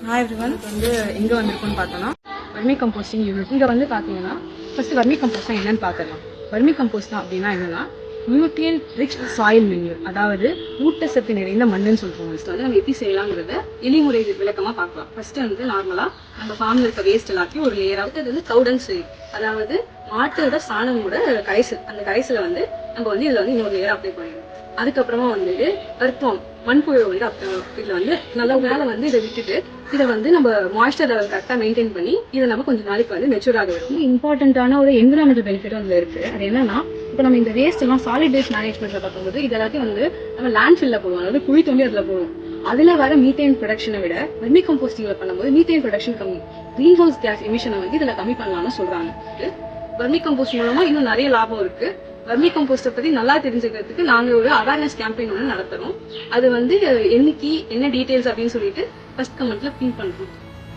Hi everyone. வந்து எங்கே வந்திருக்குன்னு பார்த்தோன்னா வர்மி கம்போஸ்டிங் யூனிட். இங்கே வந்து பார்த்தீங்கன்னா ஃபஸ்ட்டு வர்மி கம்போஸ்ட்னா என்னன்னு பார்த்துக்கலாம். வர்மி கம்போஸ்ட்னா அப்படின்னா என்னன்னா நியூட்ரியன் ரிச் சாயில் மென்யூர், அதாவது ஊட்டச்சத்து நிறைந்த மண்ணுன்னு சொல்லுவோம். ஃபஸ்ட்டு வந்து நம்ம எப்படி செய்யலாங்கிறத எளிமுறை விளக்கமாக பார்க்கலாம். ஃபஸ்ட்டு வந்து நார்மலாக நம்ம ஃபார்மில் இருக்க வேஸ்ட் எல்லாத்தையும் ஒரு லேயராக, அது வந்து கவுடன் சரி, அதாவது மாட்டோட சாணமோட கரைசல், அந்த கரைசலை வந்து நம்ம வந்து இதில் வந்து இன்னொரு லேயர் அப்ளை பண்ணிடணும். அதுக்கப்புறமா வந்துட்டு கருத்துவம் மண்புழு வந்து இதில் வந்து நல்லா மேலே வந்து இதை விட்டுட்டு இதை வந்து நம்ம மாய்ஸ்சர் லெவல் கரெக்டாக மெயின்டைன் பண்ணி இதை நம்ம கொஞ்சம் நாளைக்கு வந்து மெச்சூர் ஆக வரும். இம்பார்ட்டண்ட்டான ஒரு என்விரான்மெண்டல் பெனிஃபிட் அதில் இருக்குது. அது என்னன்னா, இப்போ நம்ம இந்த வேஸ்ட் எல்லாம் சாலிட் வேஸ்ட் மேனேஜ்மெண்ட்டில் பார்க்கும்போது இது எல்லாத்தையும் வந்து நம்ம லேண்ட் ஃபில்ல போடுவோம், அதாவது குழி தோண்டி அதில் போடுவோம். அதில் வர மீத்தேன் ப்ரொடக்ஷனை விட வெர்மி கம்போஸ்டிங்கில் பண்ணும்போது மீத்தேன் ப்ரொடக்ஷன் கம்மி, கிரீன் ஹவுஸ் கேஸ் எமிஷனை வந்து இதில் கம்மி பண்ணலாம்னு சொல்கிறாங்க. வெர்மி கம்போஸ்ட் மூலமாக இன்னும் நிறைய லாபம் இருக்குது. வர்மி கம்போஸ்டை பற்றி நல்லா தெரிஞ்சுக்கிறதுக்கு நாங்கள் ஒரு அவேர்னஸ் கேம்பெயின் ஒன்று நடத்துகிறோம். அது வந்து என்னைக்கு என்ன டீட்டெயில்ஸ் அப்படின்னு சொல்லிட்டு ஃபர்ஸ்ட் கமெண்ட்ல பின் பண்ணுறோம்.